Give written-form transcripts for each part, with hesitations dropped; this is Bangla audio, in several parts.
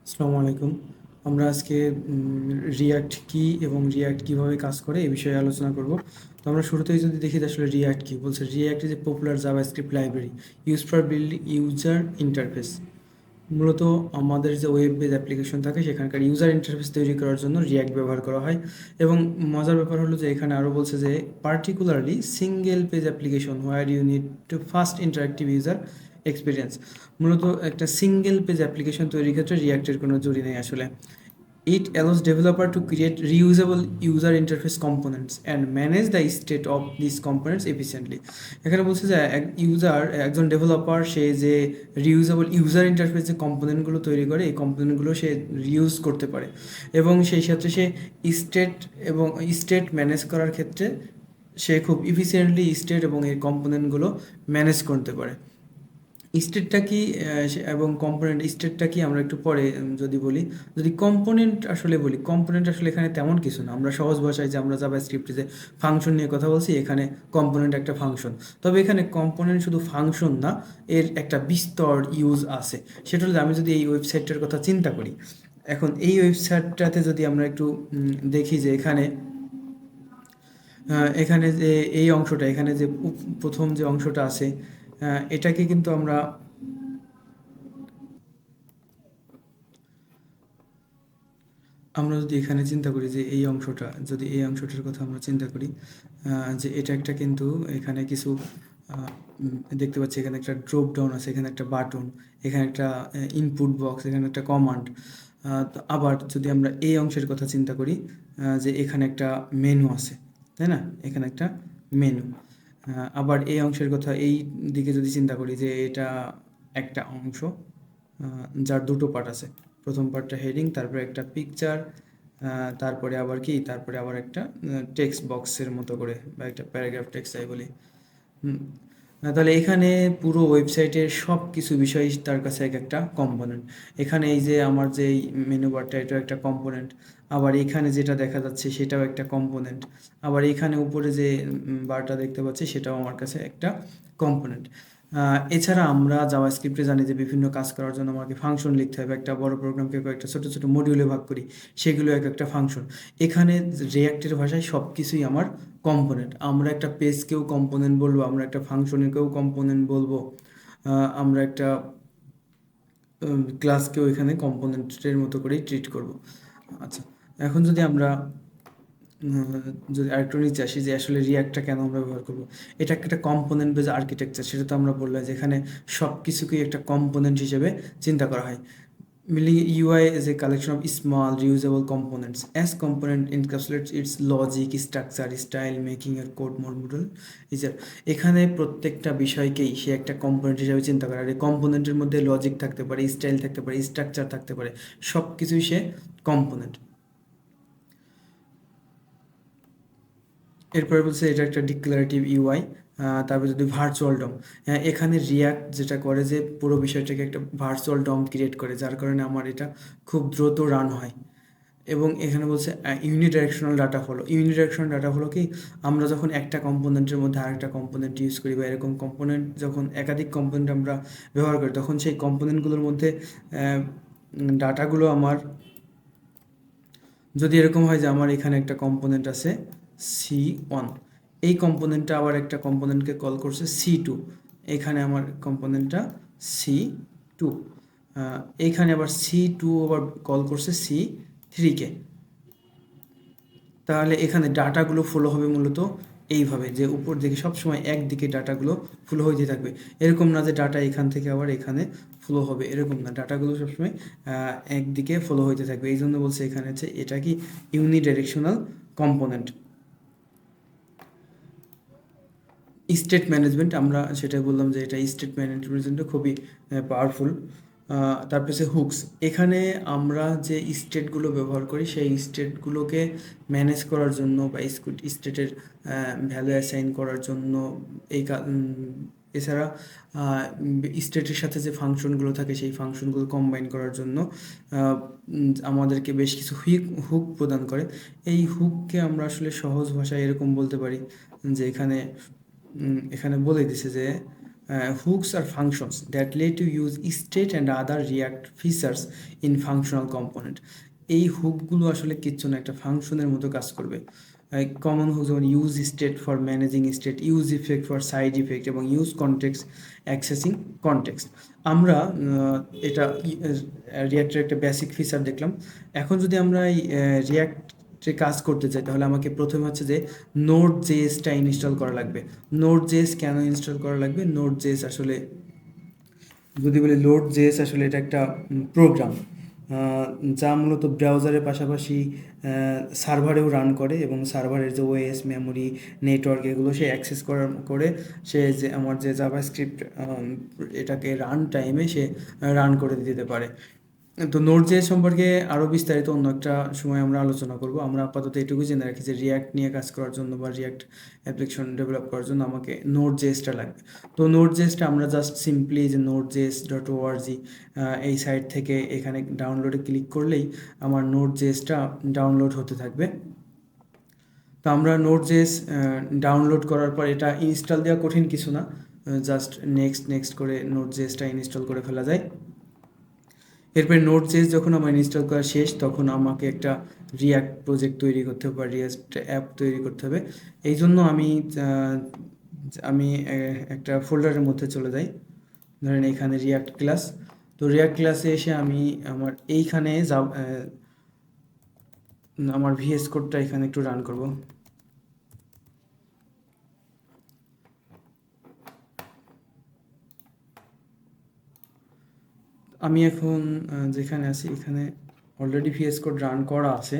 আসসালামু আলাইকুম। আমরা আজকে রিয়্যাক্ট কি এবং রিয়্যাক্ট কিভাবে কাজ করে এই বিষয়ে আলোচনা করব। তো আমরা শুরুতেই যদি দেখি যে আসলে রিয়্যাক্ট কি বলছে, react is a popular JavaScript library use for building user interface. মূলত আমাদের যে ওয়েব বেজ অ্যাপ্লিকেশন থাকে সেখানকার ইউজার ইন্টারফেস তৈরি করার জন্য রিয়্যাক্ট ব্যবহার করা হয়। এবং মজার ব্যাপার হলো যে এখানে আরও বলছে যে particularly single page application where you need to fast interactive user experience. মূলত একটা সিঙ্গেল পেজ অ্যাপ্লিকেশন তৈরির ক্ষেত্রে রিয়্যাক্টের কোনো জুড়ি নেই আসলে। It allows developer to create reusable user interface components and manage the state of these components efficiently. এখানে বলছে যে একজন ডেভেলপার সে যে রিউজেবল ইউজার ইন্টারফেস যে কম্পোনেন্টগুলো তৈরি করে এই কম্পোনেন্টগুলো সে রিউজ করতে পারে এবং সেই সাথে সে স্টেট এবং স্টেট ম্যানেজ করার ক্ষেত্রে সে খুব ইফিসিয়েন্টলি স্টেট এবং এই কম্পোনেন্টগুলো ম্যানেজ করতে পারে। স্টেটটা কি এবং কম্পোনেন্ট স্টেটটা কি আমরা একটু পরে যদি বলি। যদি কম্পোনেন্ট আসলে বলি, কম্পোনেন্ট আসলে এখানে তেমন কিছু না। আমরা সহজ ভাষায় যে আমরা জাভাস্ক্রিপ্টে যে ফাংশন নিয়ে কথা বলছি, এখানে কম্পোনেন্ট একটা ফাংশন। তবে এখানে কম্পোনেন্ট শুধু ফাংশন না, এর একটা বিস্তর ইউজ আছে। সেটা হলো আমি যদি এই ওয়েবসাইটটার কথা চিন্তা করি, এখন এই ওয়েবসাইটটাতে যদি আমরা একটু দেখি যে এখানে এখানে যে এই অংশটা, এখানে যে প্রথম যে অংশটা আছে, এটাকে কিন্তু আমরা যদি এখানে চিন্তা করি যে এই অংশটা, যদি এই অংশটার কথা আমরা চিন্তা করি, যে এটা একটা কিন্তু এখানে কিছু দেখতে পাচ্ছি, এখানে একটা ড্রপ ডাউন আছে, এখানে একটা বাটন, এখানে একটা ইনপুট বক্স, এখানে একটা কমান্ড। আবার যদি আমরা এই অংশের কথা চিন্তা করি, যে এখানে একটা মেনু আছে, তাই না? এখানে একটা মেনু। আবার এই অংশের কথা, এই দিকে যদি চিন্তা করি যে এটা একটা অংশ, যার দুটো পার্ট আছে। প্রথম পার্টটা হেডিং, তারপরে একটা পিকচার, তারপরে আবার কি, তারপরে আবার একটা টেক্সট বক্সের মতো করে বা একটা প্যারাগ্রাফ টেক্সট যাই বলি। তাহলে এখানে পুরো ওয়েবসাইটের সব কিছু বিষয় তার কাছে এক একটা কম্পোনেন্ট। এখানে এই যে আমার যে মেনু বারটা, এটাও একটা কম্পোনেন্ট। আবার এখানে যেটা দেখা যাচ্ছে সেটাও একটা কম্পোনেন্ট। আবার এখানে উপরে যে বারটা দেখতে পাচ্ছি সেটাও আমার কাছে একটা কম্পোনেন্ট। এছাড়া আমরা জাভাস্ক্রিপ্টে জানি যে বিভিন্ন কাজ করার জন্য আমাকে ফাংশন লিখতে হবে। একটা বড় প্রোগ্রামকে কয়েকটা ছোটো ছোটো মডিউলে ভাগ করি, সেগুলো এক একটা ফাংশন। এখানে রিঅ্যাক্টের ভাষায় সব কিছুই আমার কম্পোনেন্ট। আমরা একটা পেজকেও কম্পোনেন্ট বলবো, আমরা একটা ফাংশনেকেও কম্পোনেন্ট বলবো, আমরা একটা ক্লাসকেও এখানে কম্পোনেন্টের মতো করেই ট্রিট করব। আচ্ছা, এখন যদি আমরা যদি আরেকটু নিচে আসি যে আসলে রিয়াক্টটা কেন আমরা ব্যবহার করব। এটা একটা কম্পোনেন্ট বেজ আর্কিটেকচার, সেটা তো আমরা বললাম যে এখানে সব কিছুকেই একটা কম্পোনেন্ট হিসেবে চিন্তা করা হয়। Mainly, UI is a collection of small reusable components. As component encapsulates its logic, structure, style, making your code more modal. এখানে প্রত্যেকটা বিষয়কেই সে একটা কম্পোনেন্ট হিসেবে চিন্তা করে। আর এই কম্পোনেন্টের মধ্যে লজিক থাকতে পারে, স্টাইল থাকতে পারে, স্ট্রাকচার থাকতে পারে, সব কিছুই সে কম্পোনেন্ট। এরপরে বলছে এটা একটা ডিক্লারেটিভ ইউআই। তারপরে যদি ভার্চুয়াল ডম, এখানে রিয়াক্ট যেটা করে যে পুরো বিষয়টাকে একটা ভার্চুয়াল ডম ক্রিয়েট করে, যার কারণে আমার এটা খুব দ্রুত রান হয়। এবং এখানে বলছে ইউনিডাইরেকশনাল ডাটা ফলো। ইউনিডাইরেকশনাল ডাটা ফলো কি, আমরা যখন একটা কম্পোনেন্টের মধ্যে আরেকটা কম্পোনেন্ট ইউজ করি বা এরকম কম্পোনেন্ট যখন একাধিক কম্পোনেন্ট আমরা ব্যবহার করি, তখন সেই কম্পোনেন্টগুলোর মধ্যে ডাটাগুলো আমার, যদি এরকম হয় যে আমার এখানে একটা কম্পোনেন্ট আছে C1, এই কম্পোনেন্টটা আবার একটা কম্পোনেন্টকে কল করছে C2, এখানে আমার কম্পোনেন্টটা C2, এইখানে আবার C2 আবার কল করছে C3কে। তাহলে এখানে ডাটাগুলো ফলো হবে মূলত এইভাবে, যে উপর দিকে সবসময় একদিকে ডাটাগুলো ফ্লো হইতে থাকবে। এরকম না যে ডাটা এখান থেকে আবার এখানে ফ্লো হবে, এরকম না, ডাটাগুলো সবসময় একদিকে ফলো হইতে থাকবে। এই জন্য বলছে এখানে হচ্ছে এটা কি ইউনিডাইরেকশনাল কম্পোনেন্ট। স্টেট ম্যানেজমেন্ট, আমরা সেটাই বললাম যে এটা স্টেট ম্যানেজমেন্টটা খুবই পাওয়ারফুল। তারপরে হচ্ছে হুকস, এখানে আমরা যে স্টেটগুলো ব্যবহার করি সেই স্টেটগুলোকে ম্যানেজ করার জন্য বা স্টেটের ভ্যালু অ্যাসাইন করার জন্য এই এছাড়া স্টেটের সাথে যে ফাংশনগুলো থাকে সেই ফাংশনগুলো কম্বাইন করার জন্য আমাদেরকে বেশ কিছু হুক প্রদান করে। এই হুককে আমরা আসলে সহজ ভাষায় এরকম বলতে পারি যে এখানে বলে দিছে যে hooks are functions that let you use state and other React features in functional component. এই হুকগুলো আসলে কিচ্ছু না, একটা ফাংশনের মতো কাজ করবে। কমন হুক যেমন use state for managing state, use effect for side effect এবং ইউজ কনটেক্সট অ্যাক্সেসিং কনটেক্সট। আমরা এটা রিয়াক্টের একটা বেসিক ফিচার দেখলাম। এখন যদি আমরা এই রিয়াক্টে কাজ করতে চাই তাহলে আমাকে প্রথমে হচ্ছে যে নোড জেএসটা ইনস্টল করা লাগবে। নোড জেএস কেন ইনস্টল করা লাগবে? নোড জেএস আসলে যদি বলি লোড জেএস আসলে এটা একটা প্রোগ্রাম যা মূলত ব্রাউজারের পাশাপাশি সার্ভারেও রান করে এবং সার্ভারের যে ওএস মেমোরি নেটওয়ার্ক এগুলো সে অ্যাক্সেস করে সে যে আমার যে জাভাস্ক্রিপ্ট এটাকে রান টাইমে সে রান করে দিতে পারে। তো নোড.জেএস সম্পর্কে আরও বিস্তারিত অন্য একটা সময় আমরা আলোচনা করব। আমরা আপাতত এটুকু জেনে রাখি যে রিয়াক্ট নিয়ে কাজ করার জন্য বা রিয়াক্ট অ্যাপ্লিকেশন ডেভেলপ করার জন্য আমাকে নোড.জেএসটা লাগবে। তো নোড.জেএসটা আমরা জাস্ট সিম্পলি যে node.js.org এই সাইট থেকে এখানে ডাউনলোডে ক্লিক করলেই আমার নোড.জেএসটা ডাউনলোড হতে থাকবে। তো আমরা নোড.জেএস ডাউনলোড করার পর এটা ইনস্টল দেওয়া কঠিন কিছু না, জাস্ট নেক্সট করে নোড.জেএসটা ইনস্টল করে ফেলা যায়। এরপরে নোড.জেএস যখন আমার ইনস্টল করা শেষ তখন আমাকে একটা রিয়াক্ট প্রজেক্ট তৈরি করতে হবে বা রিয়াক্ট অ্যাপ তৈরি করতে হবে। এই জন্য আমি একটা ফোল্ডারের মধ্যে চলে যাই, ধরেন এখানে রিয়াক্ট ক্লাস। তো রিয়াক্ট ক্লাসে এসে আমি আমার এইখানে আমার ভিএস কোডটা এখানে একটু রান করব। আমি এখন যেখানে আছি এখানে অলরেডি ভিএস কোড রান করা আছে।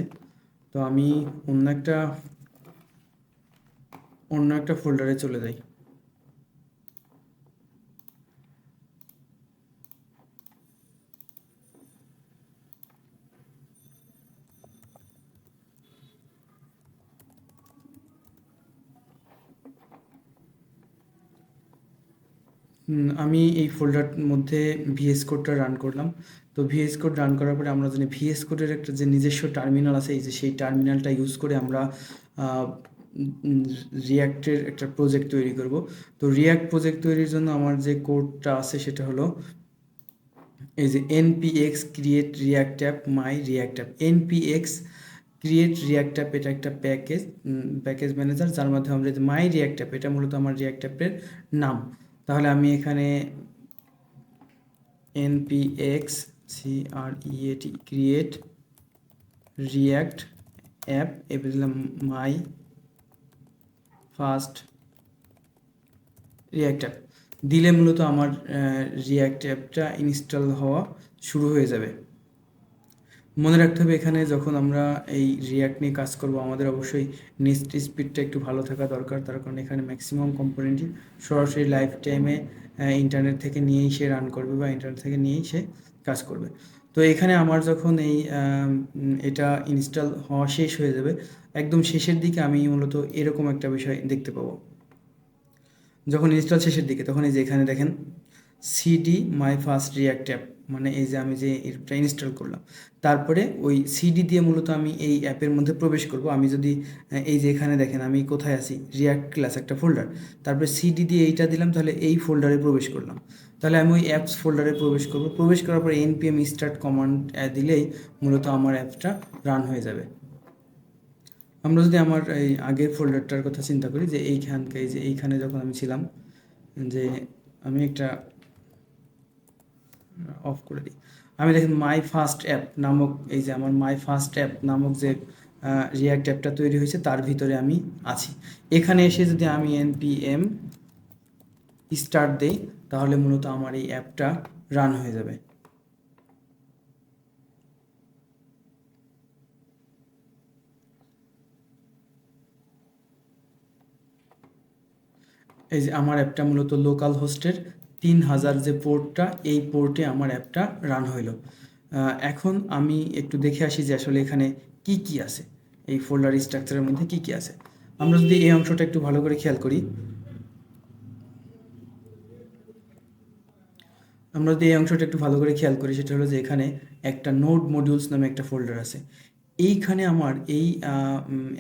তো আমি অন্য একটা ফোল্ডারে চলে যাই। আমি এই ফোল্ডারটার মধ্যে ভিএস কোডটা রান করলাম। তো ভিএস কোড রান করার পরে আমরা জানি ভিএস কোডের একটা যে নিজস্ব টার্মিনাল আছে, এই যে সেই টার্মিনালটা ইউজ করে আমরা রিয়াক্টের একটা প্রজেক্ট তৈরি করব। তো রিয়াক্ট প্রজেক্ট তৈরির জন্য আমার যে কোডটা আছে সেটা হলো এই যে npx create react app my react app। npx create react app এটা একটা প্যাকেজ ম্যানেজার যার মাধ্যমে আমরা যে মাই রিয়াক্ট অ্যাপ এটা মূলত আমার রিয়াক্ট অ্যাপের নাম। তাহলে আমি এখানে npx create react app এবার দিলাম মাই ফার্স্ট রিয়াক্ট অ্যাপ দিলে মূলত আমার রিয়াক্ট অ্যাপটা ইনস্টল হওয়া শুরু হয়ে যাবে। মনে রাখতে হবে এখানে যখন আমরা এই রিয়াক্ট নিয়ে কাজ করব আমাদের অবশ্যই নেট স্পিডটা একটু ভালো থাকা দরকার, তার কারণ এখানে ম্যাক্সিমাম কম্পোনেন্টই সরাসরি লাইফ টাইমে ইন্টারনেট থেকে নিয়েই সে রান করবে বা ইন্টারনেট থেকে নিয়েই সে কাজ করবে। তো এখানে আমার যখন এটা ইনস্টল হওয়া শেষ হয়ে যাবে, একদম শেষের দিকে আমি মূলত এরকম একটা বিষয় দেখতে পাবো। যখন ইনস্টল শেষের দিকে তখন এই যে এখানে দেখেন CD my first react app, মানে এই যে আমি যে অ্যাপটা ইনস্টল করলাম তারপরে ওই সিডি দিয়ে মূলত আমি এই অ্যাপের মধ্যে প্রবেশ করব। আমি যদি এই যে এখানে দেখেন আমি কোথায় আছি, রিয়াক্ট ক্লাস একটা ফোল্ডার, তারপরে সিডি দিয়ে এইটা দিলাম, তাহলে এই ফোল্ডারে প্রবেশ করলাম। তাহলে আমি ওই অ্যাপস ফোল্ডারে প্রবেশ করব। প্রবেশ করার পরে npm স্টার্ট কমান্ড দিলেই মূলত আমার অ্যাপটা রান হয়ে যাবে। আমরা যদি আমার এই আগের ফোল্ডারটার কথা চিন্তা করি যে এইখানে যখন আমি ছিলাম, যে আমি একটা অফ করে দিই, আমি দেখেন মাই ফার্স্ট অ্যাপ নামক এই যে আমার মাই ফার্স্ট অ্যাপ নামক যে রিয়াক্ট অ্যাপটা তৈরি হয়েছে তার ভিতরে আমি আছি। এখানে এসে যদি আমি npm স্টার্ট দেই তাহলে মূলত আমার এই অ্যাপটা রান হয়ে যাবে। এই যে আমার অ্যাপটা মূলত লোকাল হোস্টের 3000 যে পোর্টটা, এই পোর্টে আমার অ্যাপটা রান হইল। এখন আমি একটু দেখে আসি যে আসলে এখানে কি আছে, এই ফোল্ডার স্ট্রাকচারের মধ্যে কি আছে। আমরা যদি এই অংশটা একটু ভালো করে খেয়াল করি, সেটা হলো যে এখানে একটা নোড মডিউলস নামে একটা ফোল্ডার আছে। এইখানে আমার এই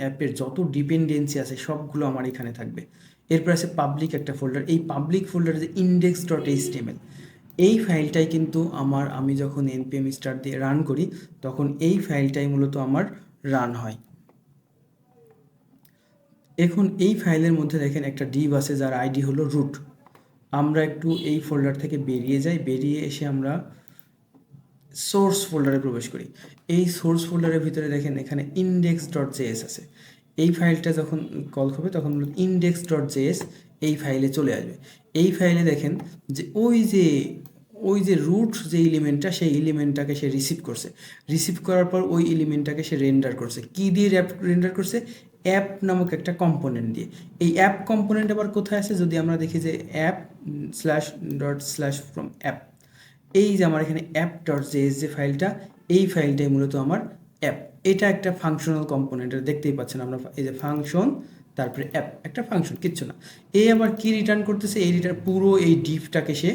অ্যাপের যত ডিপেন্ডেন্সি আছে সবগুলো আমার এখানে থাকবে। এরপর আছে পাবলিক একটা ফোল্ডার। এই পাবলিক ফোল্ডারে যে index.html, এই ফাইলটাই কিন্তু আমি যখন npm start দিয়ে রান করি তখন এই ফাইলটাই মূলত আমার রান হয়। এখন এই ফাইলের মধ্যে দেখেন একটা ডিভ আছে যার আইডি হলো রুট। আমরা একটু এই ফোল্ডার থেকে বেরিয়ে যাই, বেরিয়ে এসে আমরা সোর্স ফোল্ডারে প্রবেশ করি। এই সোর্স ফোল্ডারের ভিতরে দেখেন এখানে index.js আছে। এই ফাইলটা যখন কল হবে তখন index.js এই ফাইলে চলে আসবে। এই ফাইলে দেখেন যে ওই যে রুট যে এলিমেন্টটা, সেই এলিমেন্টটাকে সে রিসিভ করছে। রিসিভ করার পর ওই এলিমেন্টটাকে সে রেন্ডার করছে। কি দিয়ে রেন্ডার করছে? অ্যাপ নামক একটা কম্পোনেন্ট দিয়ে। এই অ্যাপ কম্পোনেন্ট আবার কোথায় আছে? যদি আমরা দেখি যে অ্যাপ /./from অ্যাপ, এই যে আমার এখানে app.js যে ফাইলটা, এই ফাইলটাই মূলত আমার অ্যাপ। এটা একটা ফাংশনাল কম্পোনেন্ট, দেখতেই পাচ্ছেন আমরা, এই যে ফাংশন তারপরে অ্যাপ, একটা ফাংশন, কিচ্ছু না। এই আবার কি রিটার্ন করতেছে? এই পুরো এই ডিভটাকে সে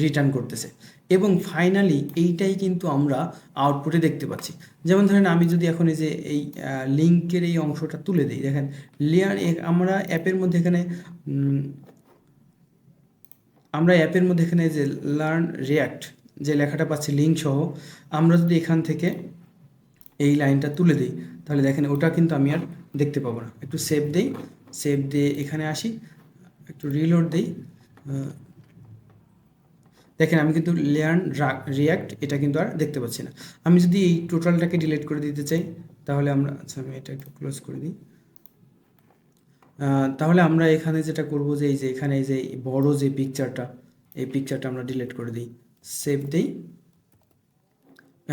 রিটার্ন করতেছে। এবং ফাইনালি এইটাই কিন্তু আমরা আউটপুটে দেখতে পাচ্ছি। যেমন ধরেন আমি যদি এখন এই যে এই লিঙ্কের এই অংশটা তুলে দিই, দেখেন লেয়ার, আমরা অ্যাপের মধ্যে এখানে যে লার্ন রিয়াক্ট যে লেখাটা পাচ্ছি লিঙ্ক সহ, আমরা যদি এখান থেকে এই লাইনটা তুলে দিই তাহলে দেখেন ওটা কিন্তু আমি আর দেখতে পাবো না। একটু সেভ দেই, সেভ দিয়ে এখানে আসি, একটু রিলোড দিই, দেখেন আমি কিন্তু লার্ন রিয়াক্ট এটা কিন্তু আর দেখতে পাচ্ছি না। আমি যদি এই টোটালটাকে ডিলিট করে দিতে চাই তাহলে আমরা, আচ্ছা আমি এটা একটু ক্লোজ করে দিই। তাহলে আমরা এখানে যেটা করব যে এই যে এখানে এই যে বড় যে পিকচারটা, এই পিকচারটা আমরা ডিলিট করে দিই, সেভ দিই।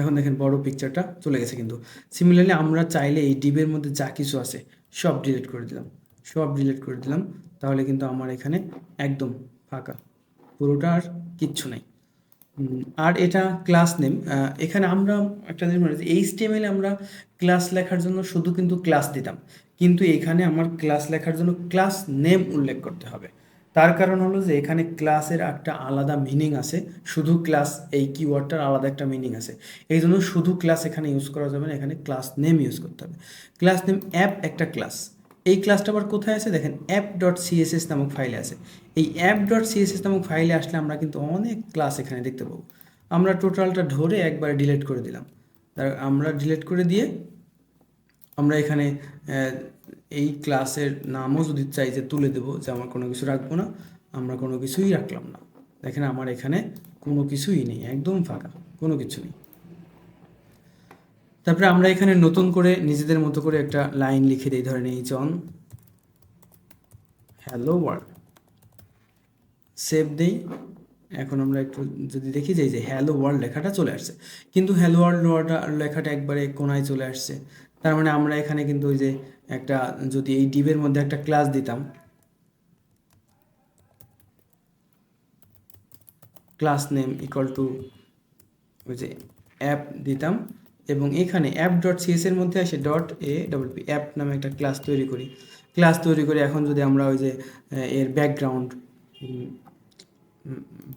এখন দেখেন বড় পিকচারটা চলে গেছে। কিন্তু সিমিলারলি আমরা চাইলে এই ডিবের মধ্যে যা কিছু আছে সব ডিলিট করে দিলাম, তাহলে কিন্তু আমার এখানে একদম ফাঁকা, পুরোটা আর কিচ্ছু নাই। আর এটা ক্লাস নেম, এখানে আমরা একটা জিনিস মনে, HTML আমরা ক্লাস লেখার জন্য শুধু কিন্তু ক্লাস দিতাম, কিন্তু এখানে আমার ক্লাস লেখার জন্য ক্লাস নেম উল্লেখ করতে হবে। তার কারণ হলো যে এখানে ক্লাসের একটা আলাদা মিনিং আছে, শুধু ক্লাস এই কিওয়ার্ডটার আলাদা একটা মিনিং আছে। এই জন্য শুধু ক্লাস এখানে ইউজ করা যাবে না, এখানে ক্লাস নেম ইউজ করতে হবে। ক্লাস নেম অ্যাপ একটা ক্লাস, এই ক্লাসটা আবার কোথায় আছে? দেখেন app.css নামক ফাইলে আছে। এই app.css নামক ফাইলে আসলে আমরা কিন্তু অনেক ক্লাস এখানে দেখতে পাবো। আমরা টোটালটা ধরে একবারে ডিলিট করে দিলাম। আমরা ডিলিট করে দিয়ে আমরা এখানে এই ক্লাসের নামও যদি চাই যে তুলে দেবো, যে আমার কোনো কিছু রাখবো না, আমরা কোনো কিছুই রাখলাম না। দেখেন আমার এখানে কোনো কিছুই নেই, একদম ফাঁকা, কোনো কিছু নেই। তারপরে আমরা এখানে নতুন করে নিজেদের মতো করে একটা লাইন লিখে দিই, ধরেন এই জন হ্যালো ওয়ার্ল্ড, সেভ দেই। এখন আমরা একটু যদি দেখি যে এই যে হ্যালো ওয়ার্ল্ড লেখাটা চলে আসছে, কিন্তু হ্যালো ওয়ার্ল্ড লেখাটা একবারে কোনায় চলে আসছে। তার মানে আমরা এখানে কিন্তু ওই যে একটা, যদি এই ডিবের মধ্যে একটা ক্লাস দিতাম, ক্লাস নেম ইকুয়াল টু ওই যে অ্যাপ দিতাম, এবং এখানে app.cs এর মধ্যে আসে .a+p অ্যাপ নামে একটা ক্লাস তৈরি করি। এখন যদি আমরা ওই যে এর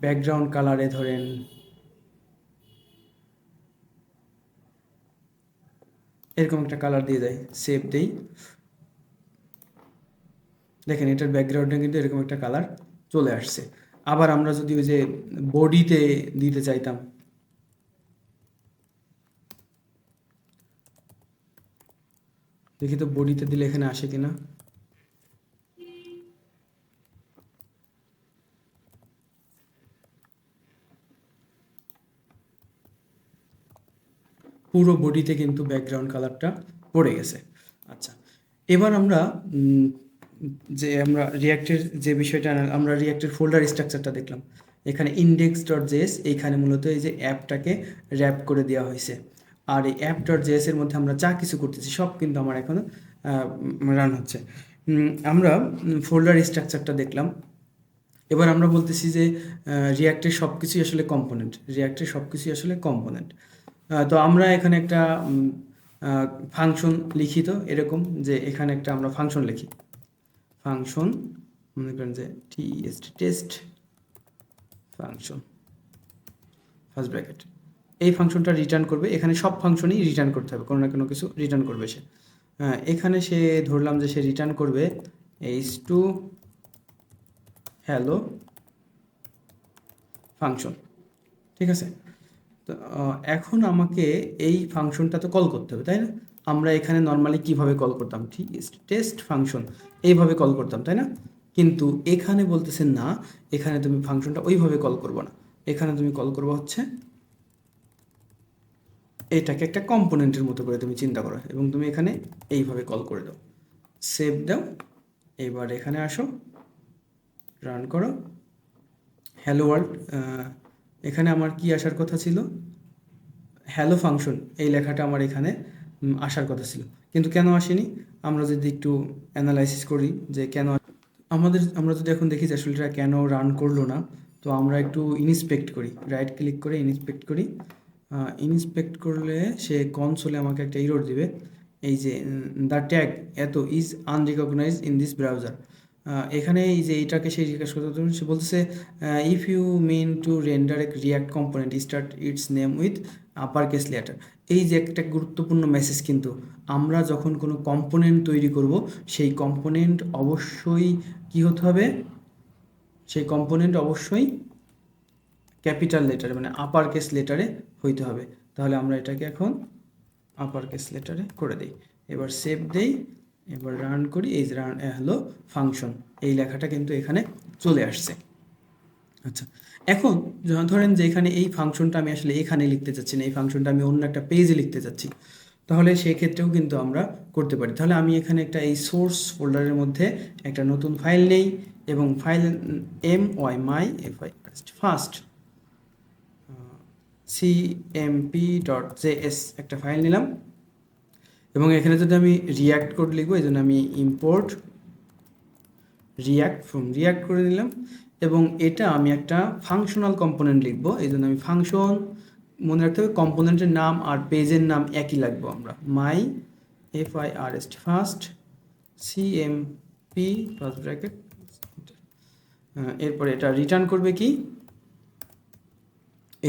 ব্যাকগ্রাউন্ড কালারে ধরেন এরকম একটা কালার দিয়ে দেয়, সেভ দেই, দেখেন এটার ব্যাকগ্রাউন্ডে কিন্তু এরকম একটা কালার চলে আসছে। আবার আমরা যদি ওই যে বডিতে দিতে চাইতাম, দেখি তো বডিতে দিলে এখানে আসে কিনা। পুরো বডিতে কিন্তু ব্যাকগ্রাউন্ড কালারটা পড়ে গেছে। আচ্ছা, এবার আমরা আমরা রিয়াক্টের যে বিষয়টা, আমরা রিয়াক্টের ফোল্ডার স্ট্রাকচারটা দেখলাম। এখানে index.js, এইখানে মূলত এই যে অ্যাপটাকে র্যাপ করে দেওয়া হয়েছে। আর এই app.js এর মধ্যে আমরা যা কিছু করতেছি সব কিন্তু আমার এখন রান হচ্ছে। আমরা ফোল্ডার স্ট্রাকচারটা দেখলাম। এবার আমরা বলতেছি যে রিয়াক্টের সব কিছুই আসলে কম্পোনেন্ট। তো আমরা এখানে একটা ফাংশন লিখি, তো এরকম যে এখানে একটা আমরা ফাংশন লিখি, ফাংশন মনে করেন যে টেস্ট ফাংশন ফার্স্ট ব্র্যাকেট, এই ফাংশনটা রিটার্ন করবে। এখানে সব ফাংশনই রিটার্ন করতে হবে, কোনো না কোনো কিছু রিটার্ন করবে সে। এখানে সে ধরলাম যে সে রিটার্ন করবে h2 হ্যালো ফাংশন। ঠিক আছে, তো এখন আমাকে এই ফাংশনটা তো কল করতে হবে, তাই না? আমরা এখানে নর্মালি কিভাবে কল করতাম, ঠিক টেস্ট ফাংশন এইভাবে কল করতাম, তাই না? কিন্তু এখানে বলতেছে না, এখানে তুমি ফাংশনটা ওইভাবে কল করবো না, এখানে তুমি কল করবো হচ্ছে এটাকে একটা কম্পোনেন্টের মতো করে তুমি চিন্তা করো, এবং তুমি এখানে এইভাবে কল করে দাও, সেভ দাও। এবার এখানে আসো, রান করো, হ্যালো ওয়ার্ল্ড। এখানে আমার কি আসার কথা ছিল, হ্যালো ফাংশন এই লেখাটা আমার এখানে আসার কথা ছিল, কিন্তু কেন আসেনি? আমরা যদি একটু অ্যানালাইসিস করি যে কেন আমরা যদি এখন দেখি যে আসলে এটা কেন রান করলো না, তো আমরা একটু ইনস্পেক্ট করি, রাইট ক্লিক করে ইনস্পেক্ট করি। ইনস্পেক্ট করলে সে কনসোলে আমাকে একটা এরর দিবে, এই যে দ্য ট্যাগ এত is unrecognised in this browser. এখানে এই যে এটাকে সে জিজ্ঞাসা করতে, সে বলতেছে if you mean to render a React component start its name with upper case letter. এই যে একটা গুরুত্বপূর্ণ মেসেজ, কিন্তু আমরা যখন কোনো কম্পোনেন্ট তৈরি করব, সেই কম্পোনেন্ট অবশ্যই কি হতে হবে, সেই কম্পোনেন্ট অবশ্যই ক্যাপিটাল লেটারে মানে আপার কেস লেটারে হইতে হবে। তাহলে আমরা এটাকে এখন আপার কেস লেটারে করে দিই, এবার সেভ দেই, এবার রান করি, এই যে রান হলো ফাংশন, এই লেখাটা কিন্তু এখানে চলে আসছে। আচ্ছা, এখন ধরেন যে এখানে এই ফাংশনটা আমি আসলে এখানে লিখতে চাচ্ছি না, এই ফাংশনটা আমি অন্য একটা পেজে লিখতে চাচ্ছি, তাহলে সেই ক্ষেত্রেও কিন্তু আমরা করতে পারি। তাহলে আমি এখানে একটা এই সোর্স ফোল্ডারের মধ্যে একটা নতুন ফাইল নেই, এবং ফাইল ফার্স্ট cmp.js একটা ফাইল নিলাম, এবং এখানে যদি আমি রিয়াক্ট কোড লিখবো, এই জন্য আমি ইম্পোর্ট রিয়াক্ট ফ্রম রিয়াক্ট করে নিলাম, এবং এটা আমি একটা ফাংশনাল কম্পোনেন্ট লিখবো, এই জন্য আমি ফাংশন, মনে রাখতে হবে কম্পোনেন্টের নাম আর পেজের নাম একই লাগবো আমরা, my first CMP first bracket. এরপরে এটা রিটার্ন করবে কি,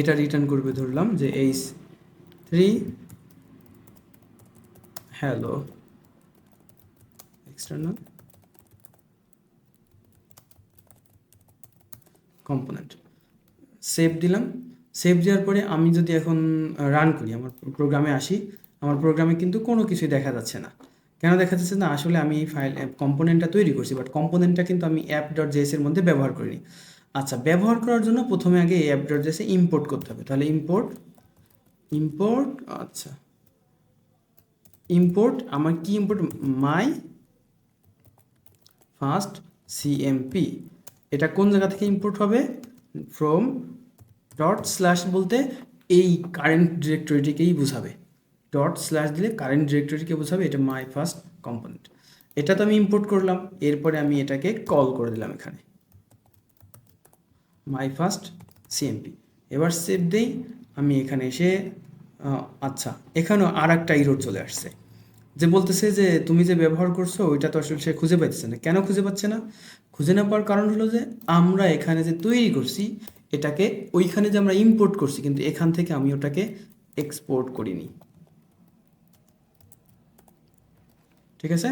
এটা রিটার্ন করবে ধরলাম যে h3 hello external component. Save দিলাম, সেভ দেওয়ার পরে আমি যদি এখন রান করি, আমার প্রোগ্রামে আসি, আমার প্রোগ্রামে কিন্তু কোনো কিছুই দেখা যাচ্ছে না। কেন দেখা যাচ্ছে না? আসলে আমি এই ফাইল কম্পোনেন্টটা তৈরি করছি, বাট কম্পোনেন্টটা কিন্তু আমি app.js এর মধ্যে ব্যবহার করিনি। আচ্ছা, ব্যবহার করার জন্য প্রথমে আগে এই app.js এ ইম্পোর্ট করতে হবে, তাহলে ইম্পোর্ট আচ্ছা ইম্পোর্ট আমার কি ইম্পোর্ট, মাই ফার্স্ট সিএমপি। এটা কোন জায়গা থেকে ইম্পোর্ট হবে, ফ্রম ডট স্ল্যাশ বলতে এই কারেন্ট ডিরেক্টরিটিকেই বোঝাবে, ডট স্ল্যাশ দিলে কারেন্ট ডিরেক্টরিকে বোঝাবে, এটা মাই ফার্স্ট কম্পোনেন্ট। এটা তো আমি ইম্পোর্ট করলাম, এরপরে আমি এটাকে কল করে দিলাম এখানে মাই ফার্স্ট সিএমপি। এবার সেভ দেই, আমি এখানে এসে আচ্ছা, এখানেও আর একটা ইরোড চলে আসছে, যে বলতেছে যে তুমি যে ব্যবহার করছো ওইটা তো আসলে সে খুঁজে পাচ্ছে না। কেন খুঁজে পাচ্ছে না? খুঁজে না পাওয়ার কারণ হলো যে আমরা এখানে যে তৈরি করছি এটাকে, ওইখানে যে আমরা ইম্পোর্ট করছি, কিন্তু এখান থেকে আমি ওটাকে এক্সপোর্ট করিনি। ঠিক আছে,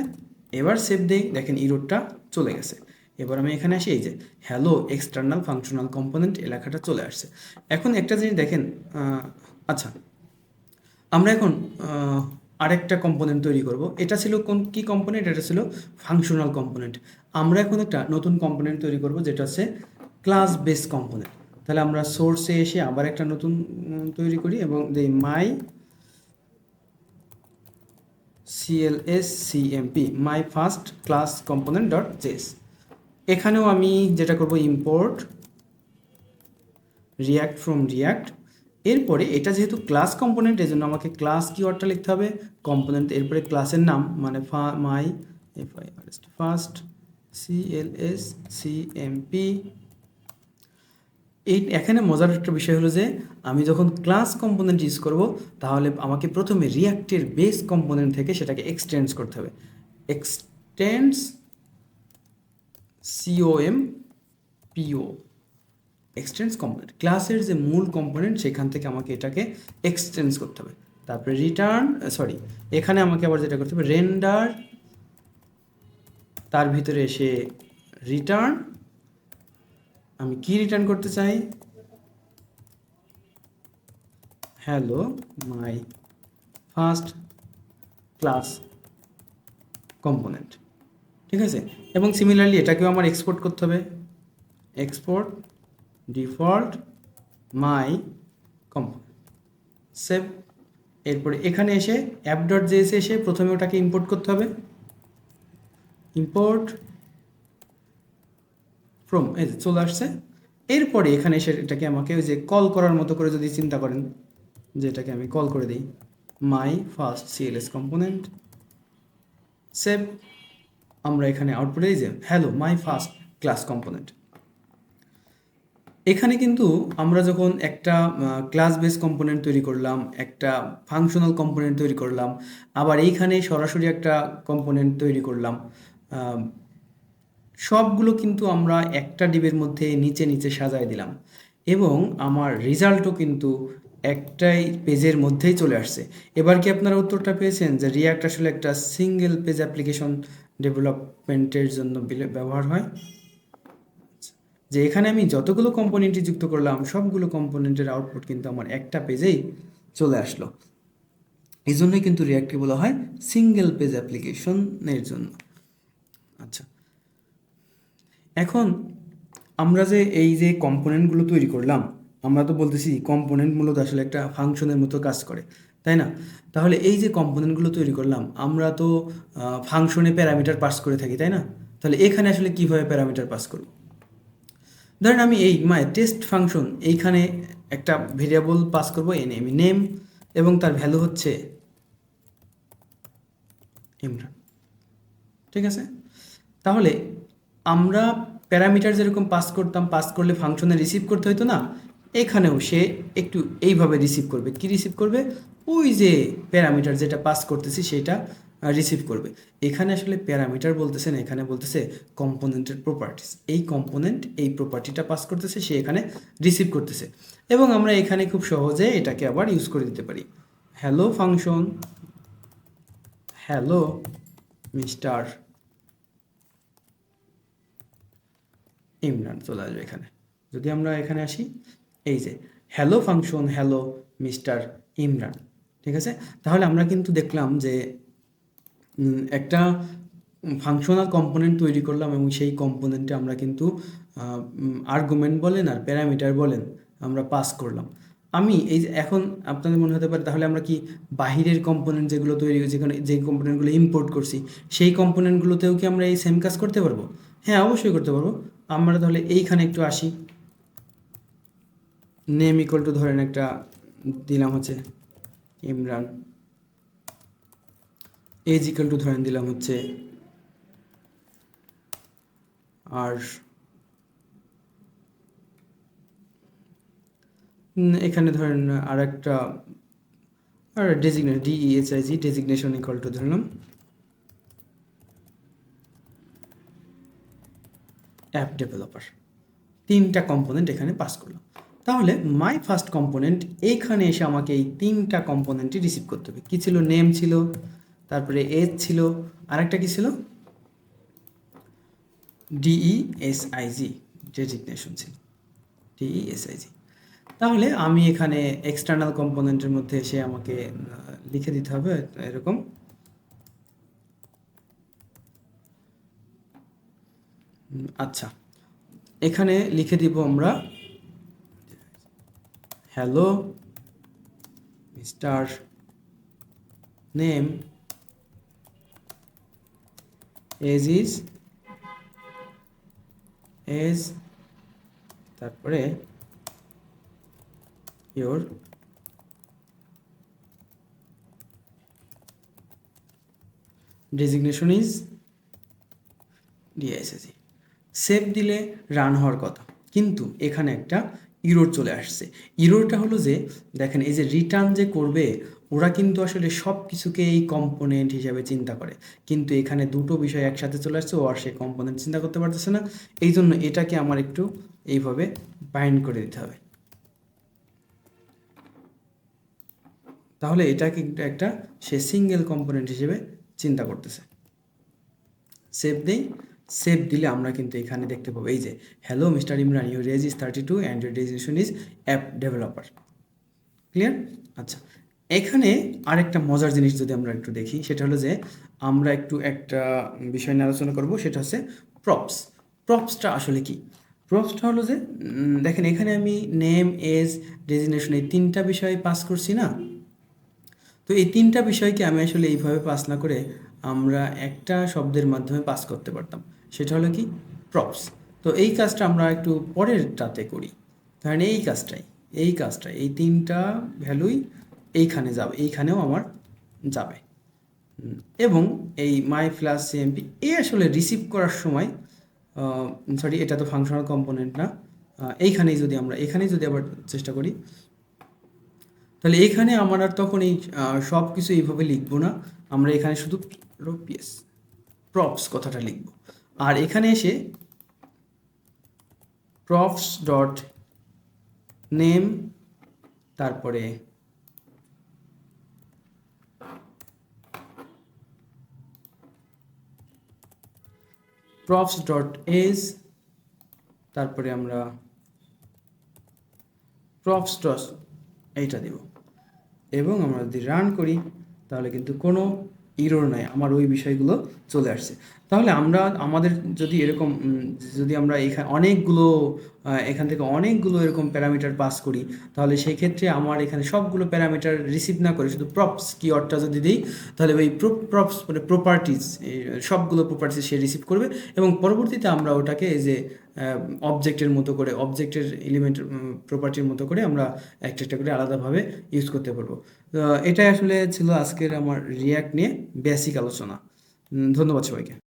এবার সেভ দেই, দেখেন ইরোডটা চলে গেছে। এবার আমি এখানে আসি, এই যে হ্যালো এক্সটার্নাল ফাংশনাল কম্পোনেন্ট এই লেখাটা চলে আসছে। এখন একটা জিনিস দেখেন, আচ্ছা আমরা এখন আরেকটা কম্পোনেন্ট তৈরি করব। এটা ছিল কি কম্পোনেন্ট? এটা ছিল ফাংশনাল কম্পোনেন্ট। আমরা এখন একটা নতুন কম্পোনেন্ট তৈরি করব যেটা হচ্ছে ক্লাস বেস কম্পোনেন্ট। তাহলে আমরা সোর্সে এসে আবার একটা নতুন তৈরি করি, এবং এই my cmp my first class component dot JS. এখানেও আমি যেটা করব, ইম্পোর্ট রিয়াক্ট ফ্রম রিয়াক্ট। এরপরে এটা যেহেতু ক্লাস কম্পোনেন্ট, এই জন্য আমাকে ক্লাস কিওয়ার্ডটা লিখতে হবে, কম্পোনেন্ট, এরপরে ক্লাসের নাম মানে মাই ফার্স্ট cmp। এই এখানে মজার একটা বিষয় হলো যে আমি যখন ক্লাস কম্পোনেন্ট ইউজ করব, তাহলে আমাকে প্রথমে রিয়াক্টের বেস কম্পোনেন্ট থেকে সেটাকে এক্সটেন্স করতে হবে, এক্সটেন্স compo, এক্সটেন্স কম্পোনেন্ট, ক্লাসের যে মূল কম্পোনেন্ট সেখান থেকে আমাকে এটাকে এক্সটেন্স করতে হবে। তারপরে এখানে আমাকে আবার যেটা করতে হবে, তার ভিতরে এসে রিটার্ন আমি কি রিটার্ন করতে চাই? Hello my first class component. ঠিক আছে, এবং সিমিলারলি এটাকেও আমার এক্সপোর্ট করতে হবে। এক্সপোর্ট ডিফল্ট মাই কম্পোনেন্ট, সেভ। এরপরে এখানে এসে অ্যাপ ডট জেএস এসে প্রথমে ওটাকে ইম্পোর্ট করতে হবে। ইম্পোর্ট ফ্রম, এই যে চলে আসছে। এরপরে এখানে এসে এটাকে আমাকে ওই যে কল করার মতো করে যদি চিন্তা করেন, যে এটাকে আমি কল করে দিই my first CLS component, save. আমরা এখানে আউটপুটে এই যে hello my first class component. এখানে কিন্তু আমরা যখন একটা ক্লাস বেস কম্পোনেন্ট তৈরি করলাম, একটা ফাংশনাল কম্পোনেন্ট তৈরি করলাম, আবার এইখানে সরাসরি একটা কম্পোনেন্ট তৈরি করলাম, সবগুলো কিন্তু আমরা একটা ডিবের মধ্যে নিচে নিচে সাজায় দিলাম, এবং আমার রেজাল্টও কিন্তু একটাই পেজের মধ্যেই চলে আসছে। এবার কি আপনারা উত্তরটা পেয়েছেন যে রিয়াক্ট আসলে একটা সিঙ্গেল পেজ অ্যাপ্লিকেশন ডেভেলপমেন্টের জন্য ব্যবহার হয়। যে এখানে আমি যতগুলো কম্পোনেন্টই যুক্ত করলাম সবগুলো কম্পোনেন্টের আউটপুট কিন্তু আমার একটা পেজেই চলে আসলো। এই জন্যই কিন্তু রিয়াক্টকে বলা হয় সিঙ্গেল পেজ অ্যাপ্লিকেশনের জন্য। আচ্ছা, এখন আমরা যে এই যে কম্পোনেন্টগুলো তৈরি করলাম, আমরা তো বলতেছি কম্পোনেন্ট মূলত আসলে একটা ফাংশনের মতো কাজ করে, তাই না? তাহলে এই যে কম্পোনেন্টগুলো তৈরি করলাম, আমরা তো ফাংশনে প্যারামিটার পাস করে থাকি, তাই না? তাহলে এখানে আসলে কীভাবে প্যারামিটার পাস করব? ধরেন আমি এই মাই টেস্ট ফাংশন এইখানে একটা ভেরিয়েবল পাস করবো আমি নেম, এবং তার ভ্যালু হচ্ছে ইমরান। ঠিক আছে, তাহলে আমরা প্যারামিটার যেরকম পাস করতাম, পাস করলে ফাংশনে রিসিভ করতে হতো না, এখানেও সে একটু এইভাবে রিসিভ করবে। কি রিসিভ করবে? ওই যে প্যারামিটার যেটা পাস করতেছি সেটা রিসিভ করবে। এখানে আসলে প্যারামিটার বলতেছে না, এখানে বলতেছে কম্পোনেন্টের প্রপার্টিস। এই কম্পোনেন্ট এই প্রপার্টিটা পাস করতেছে, সে এখানে রিসিভ করতেছে, এবং আমরা এখানে খুব সহজে এটাকে আবার ইউজ করে দিতে পারি। Hello function, hello mister Imran চলে আসবে এখানে। যদি আমরা এখানে আসি, এই যে hello function, hello mister Imran. ঠিক আছে, তাহলে আমরা কিন্তু দেখলাম যে একটা ফাংশনাল কম্পোনেন্ট তৈরি করলাম, এবং সেই কম্পোনেন্টে আমরা কিন্তু আর্গুমেন্ট বলেন আর প্যারামিটার বলেন আমরা পাস করলাম। আমি এই যে এখন আপনাদের মনে হতে পারে তাহলে আমরা কি বাহিরের কম্পোনেন্ট যেগুলো তৈরি, যেখানে যে কম্পোনেন্টগুলো ইম্পোর্ট করছি সেই কম্পোনেন্টগুলোতেও কি আমরা এই সেম কাজ করতে পারবো? হ্যাঁ, অবশ্যই করতে পারবো। আমরা তাহলে এইখানে একটু আসি। নেম ইকুয়াল টু ধরেন একটা দিলাম হচ্ছে ইমরান, এজ ইকুয়াল টু ধরেন দিলাম হচ্ছে আর এখানে ধরেন আর একটা আর ডেজিগনেশন ডিইএসআইজি ডেজিগনেশন ইকুয়াল টু ধরলাম অ্যাপ ডেভেলপার। তিনটা কম্পোনেন্ট এখানে পাস করলাম। তাহলে মাই ফার্স্ট কম্পোনেন্ট এইখানে এসে আমাকে এই তিনটা কম্পোনেন্টই রিসিভ করতে হবে। কী ছিল? নেম ছিল, তারপরে এজ ছিল, আরেকটা কী ছিল? ডিইএসআইজি ডেজিগনেশন ছিল, ডিইএসআইজি। তাহলে আমি এখানে এক্সটার্নাল কম্পোনেন্টের মধ্যে এসে আমাকে লিখে দিতে হবে এরকম আচ্ছা, এখানে লিখে দিব আমরা hello mister name age is age, তারপরে your designation is DSAC. Save দিলে রান হওয়ার কথা, কিন্তু এখানে একটা ইরোর চলে আসছে। ইরোরটা হলো যে দেখেন এই যে রিটার্ন যে করবে ওরা কিন্তু আসলে সব কিছুকে এই কম্পোনেন্ট হিসাবে চিন্তা করে, কিন্তু এখানে দুটো বিষয় একসাথে চলে আসছে, ও আর সে কম্পোনেন্ট চিন্তা করতে পারতেছে না। এই জন্য এটাকে আমার একটু এইভাবে বাইন্ড করে দিতে হবে। তাহলে এটাকে একটা সে সিঙ্গেল কম্পোনেন্ট হিসেবে চিন্তা করতেছে। সেভ দেই, সেভ দিলে আমরা কিন্তু এখানে দেখতে পাবো এই যে hello mister Imran, your age is 32 and your designation is app developer. Clear? আচ্ছা, এখানে আরেকটা মজার জিনিস যদি আমরা একটু দেখি, সেটা হলো যে আমরা একটু একটা বিষয় নিয়ে আলোচনা করব, সেটা হচ্ছে প্রপস। প্রপসটা আসলে কি? প্রপসটা হলো যে দেখেন এখানে আমি নেম, এজ, ডেজিগনেশন এই তিনটা বিষয় পাস করছি না? তো এই তিনটা বিষয়কে আমি আসলে এইভাবে পাস না করে আমরা একটা শব্দের মাধ্যমে পাস করতে পারতাম, সেটা হলো কি? প্রপস। তো এই কাজটা আমরা একটু পরেরটাতে করি। কারণ এই কাজটাই এই তিনটা ভ্যালুই এইখানে যাবে, এইখানেও আমার যাবে। এবং এই মাই প্লাস সিএমপি এই আসলে রিসিভ করার সময়, সরি এটা তো ফাংশনাল কম্পোনেন্ট না, এখানেই যদি আবার চেষ্টা করি, তাহলে এখানে আমার আর তখন এই সব কিছু এইভাবে লিখবো না, আমরা এখানে শুধু পিএস প্রপস কথাটা লিখব। আর এখানে এসে প্রপস ডট নেম, তারপরে প্রপস ডট এজ, তারপরে আমরা প্রপস ডট এইটা দেব। এবং আমরা যদি রান করি তাহলে কিন্তু কোনো ইরর নাই, আমার ওই বিষয়গুলো চলে আসছে। তাহলে আমাদের যদি এরকম যদি আমরা এখান থেকে অনেকগুলো এরকম প্যারামিটার পাস করি, তাহলে সেই ক্ষেত্রে আমার এখানে সবগুলো প্যারামিটার রিসিভ না করে শুধু প্রপস কিওয়ার্ডটা যদি দিই, তাহলে ওই প্রপস মানে প্রপার্টিজ, সবগুলো প্রপার্টিজ সে রিসিভ করবে এবং পরবর্তীতে আমরা ওটাকে এই যে অবজেক্টের মতো করে, অবজেক্টের এলিমেন্ট প্রপার্টির মতো করে আমরা একটা একটা করে আলাদাভাবে ইউজ করতে পারবো। তো এটাই আসলে ছিল আজকের আমার রিয়্যাক্ট নিয়ে বেসিক আলোচনা। ধন্যবাদ সবাইকে।